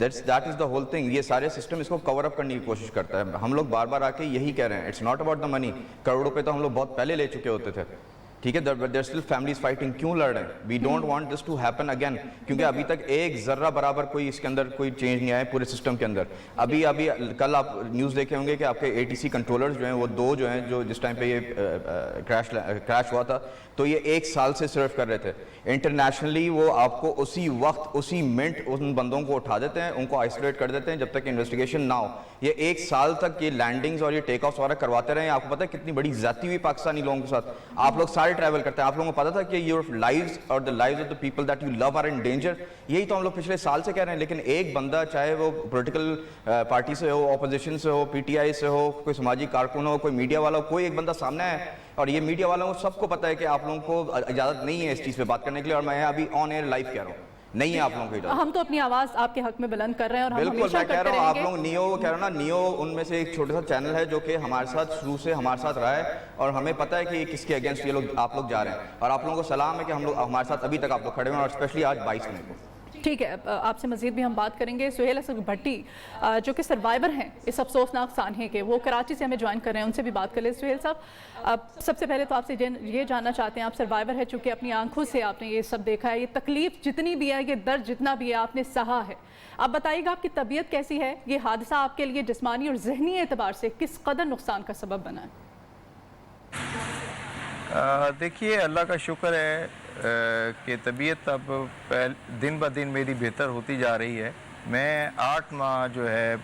That is the whole thing. یہ سارے system اس کو کور اپ کرنے کی کوشش کرتا ہے. ہم لوگ بار بار آ کے یہی کہہ رہے ہیں, اٹس ناٹ اباؤٹ دا منی. کروڑ روپے تو ہم لوگ بہت پہلے لے چکے ہوتے تھے, ٹھیک ہے, دیر اسٹل فیملیز فائٹنگ. کیوں لڑ رہے ہیں؟ We don't want this to happen again, کیونکہ ابھی تک ایک ذرہ برابر کوئی اس کے اندر کوئی چینج نہیں آیا پورے سسٹم کے اندر. ابھی کل آپ نیوز دیکھے ہوں گے کہ آپ کے ATC کنٹرولرز جو ہیں وہ 2 جو ہیں جو جس ٹائم پہ یہ کریش ہوا تھا تو یہ 1 سال سے سرو کر رہے تھے. انٹرنیشنلی وہ آپ کو اسی وقت اسی منٹ ان بندوں کو اٹھا دیتے ہیں, ان کو آئسولیٹ کر دیتے ہیں جب تک انویسٹیگیشن نہ ہو. یہ 1 سال تک یہ لینڈنگز اور یہ ٹیک آفس وغیرہ کرواتے رہے ہیں. آپ کو پتہ ہے کتنی بڑی زیادتی ہوئی پاکستانی لوگوں کے ساتھ. آپ لوگ سارے ٹریول کرتے ہیں, آپ لوگوں کو پتا تھا کہ یور لائفز اور the lives of the people that you love are in danger. یہی تو ہم لوگ پچھلے سال سے کہہ رہے ہیں. لیکن ایک بندہ, چاہے وہ پولیٹیکل پارٹی سے ہو, اپوزیشن سے ہو, PTI سے ہو, کوئی سماجی کارکن ہو, کوئی میڈیا والا ہو, کوئی ایک بندہ سامنے ہے. اور یہ میڈیا والوں کو سب کو پتا ہے کہ آپ لوگوں کو اجازت نہیں ہے اس چیز پہ بات کرنے کے لیے, اور میں ابھی آن ایئر لائیو کہہ رہا ہوں, نہیں ہے آپ لوگوں کو اجازت. ہم تو اپنی آواز آپ کے حق میں بلند کر رہے ہیں اور ہم بالکل, ہمیشہ میں کہہ کرتے رہا ہوں. رہیں آپ گے. لوگ نیو کہہ رہا ہوں نا, نیو ان میں سے ایک چھوٹا سا چینل ہے جو کہ ہمارے ساتھ شروع سے ہمارے ساتھ رہا ہے, اور ہمیں پتہ ہے کہ یہ کس کے اگینسٹ یہ لوگ آپ لوگ جا رہے ہیں. اور آپ لوگوں کو سلام ہے کہ ہم لوگ ہمارے ساتھ ابھی تک آپ لوگ کھڑے ہوئے ہیں, اور اسپیشلی آج 22 مئی کو. ٹھیک ہے, آپ سے مزید بھی ہم بات کریں گے. سہیل اسد بھٹی جو کہ سروائیور ہیں اس افسوسناک سانحے کے, وہ کراچی سے ہمیں جوائن کر رہے ہیں, ان سے بھی بات کر لیں. سہیل صاحب, سب سے پہلے تو آپ سے یہ جاننا چاہتے ہیں, آپ سروائیور ہے, چونکہ اپنی آنکھوں سے آپ نے یہ سب دیکھا ہے, یہ تکلیف جتنی بھی ہے, یہ درد جتنا بھی ہے, آپ نے سہا ہے. آپ بتائیے گا آپ کی طبیعت کیسی ہے؟ یہ حادثہ آپ کے لیے جسمانی اور ذہنی اعتبار سے کس قدر نقصان کا سبب بنا ہے؟ دیکھیے, اللہ کا شکر ہے کہ طبیعت اب دن بہ دن میری بہتر ہوتی جا رہی ہے. میں 8 ماہ جو ہے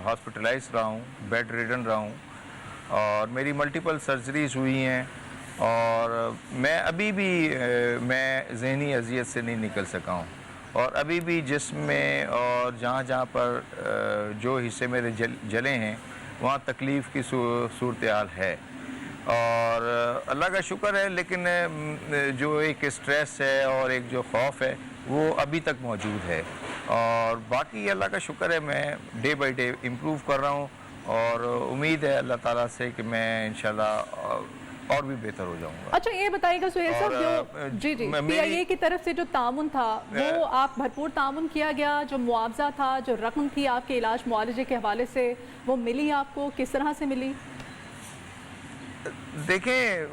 ہاسپٹلائز رہا ہوں, بیڈ ریڈن رہا ہوں, اور میری ملٹیپل سرجریز ہوئی ہیں, اور میں ابھی بھی میں ذہنی اذیت سے نہیں نکل سکا ہوں. اور ابھی بھی جسم میں اور جہاں جہاں پر جو حصے میرے جلے ہیں وہاں تکلیف کی صورتحال ہے, اور اللہ کا شکر ہے. لیکن جو ایک اسٹریس ہے اور ایک جو خوف ہے وہ ابھی تک موجود ہے, اور باقی اللہ کا شکر ہے میں ڈے بائی ڈے امپروو کر رہا ہوں, اور امید ہے اللہ تعالیٰ سے کہ میں انشاءاللہ اور بھی بہتر ہو جاؤں گا. اچھا, یہ بتائیے گا سہیل صاحب, جو جی PIA کی طرف سے جو تعاون تھا وہ آپ بھرپور تعاون کیا گیا, جو معاوضہ تھا, جو رقم تھی آپ کے علاج معالجے کے حوالے سے, وہ ملی آپ کو؟ کس طرح سے ملی؟ دیکھیں,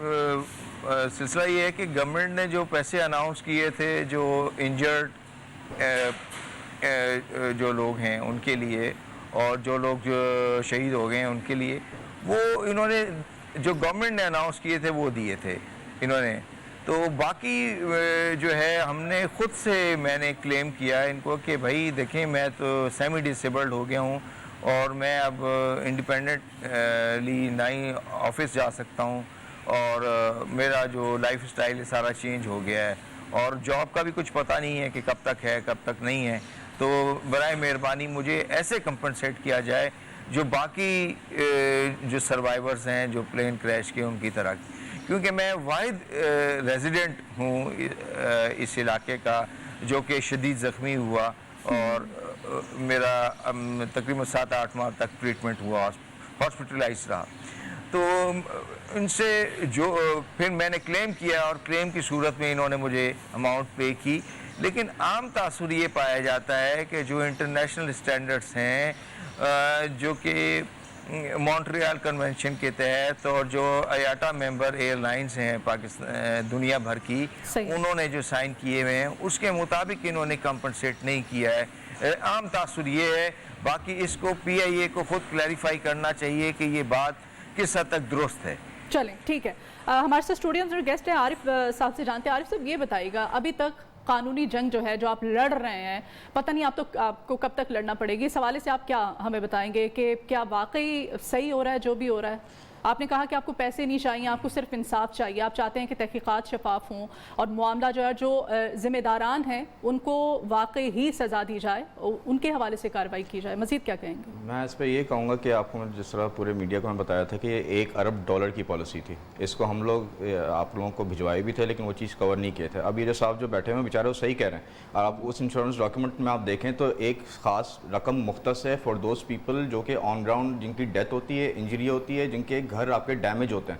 سلسلہ یہ ہے کہ گورنمنٹ نے جو پیسے اناؤنس کیے تھے جو انجرڈ جو لوگ ہیں ان کے لیے, اور جو لوگ جو شہید ہو گئے ہیں ان کے لیے, وہ انہوں نے جو گورنمنٹ نے اناؤنس کیے تھے وہ دیے تھے انہوں نے. تو باقی جو ہے ہم نے خود سے, میں نے کلیم کیا ان کو کہ بھائی دیکھیں, میں تو سیمی ڈسیبلڈ ہو گیا ہوں, اور میں اب انڈیپینڈنٹلی نہ ہی آفس جا سکتا ہوں, اور میرا جو لائف اسٹائل ہے سارا چینج ہو گیا ہے, اور جاب کا بھی کچھ پتہ نہیں ہے کہ کب تک ہے کب تک نہیں ہے. تو برائے مہربانی مجھے ایسے کمپنسیٹ کیا جائے جو باقی جو سروائیورز ہیں جو پلین کریش کے ان کی طرح, کیونکہ میں واحد ریزیڈنٹ ہوں اس علاقے کا جو کہ شدید زخمی ہوا, اور میرا تقریباً 7-8 ماہ تک ٹریٹمنٹ ہوا, ہاسپٹلائز رہا. تو ان سے جو پھر میں نے کلیم کیا, اور کلیم کی صورت میں انہوں نے مجھے اماؤنٹ پے کی. لیکن عام تاثر یہ پایا جاتا ہے کہ جو انٹرنیشنل اسٹینڈرڈس ہیں, جو کہ مونٹریال کنونشن کے تحت, اور جو IATA ممبر ایئر لائنز ہیں پاکستان دنیا بھر کی, انہوں نے جو سائن کیے ہوئے ہیں اس کے مطابق انہوں نے کمپنسیٹ نہیں کیا ہے. عام تاثر یہ ہے. باقی اس کو PIA کو خود کلیریفائی کرنا چاہیے کہ یہ بات کس حد تک درست ہے. چلیں ٹھیک ہے, ہمارے ساتھ اسٹوڈینٹس اور گیسٹ ہیں, عارف صاحب سے جانتے ہیں. عارف صاحب, یہ بتائیے گا, ابھی تک قانونی جنگ جو ہے جو آپ لڑ رہے ہیں, پتہ نہیں آپ کو کب تک لڑنا پڑے گی, اس حوالے سے آپ کیا ہمیں بتائیں گے کہ کیا واقعی صحیح ہو رہا ہے جو بھی ہو رہا ہے؟ آپ نے کہا کہ آپ کو پیسے نہیں چاہیے, آپ کو صرف انصاف چاہیے, آپ چاہتے ہیں کہ تحقیقات شفاف ہوں, اور معاملہ جو ہے جو ذمہ داران ہیں ان کو واقعی ہی سزا دی جائے, ان کے حوالے سے کارروائی کی جائے. مزید کیا کہیں گے؟ میں اس پہ یہ کہوں گا کہ آپ کو جس طرح پورے میڈیا کو میں بتایا تھا کہ یہ $1 ارب کی پالیسی تھی, اس کو ہم لوگ آپ لوگوں کو بھجوائے بھی تھے لیکن وہ چیز کور نہیں کیے تھے. اب یہ صاحب جو بیٹھے ہوئے بیچارے وہ صحیح کہہ رہے ہیں, اور آپ اس انشورنس ڈاکیومنٹ میں آپ دیکھیں تو ایک خاص رقم مختص ہے فار دوز پیپل جو کہ آن گراؤنڈ جن کی ڈیتھ ہوتی ہے, انجری ہوتی ہے, جن کے گھر آپ کے ڈیمیج ہوتے ہیں.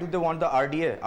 do they want the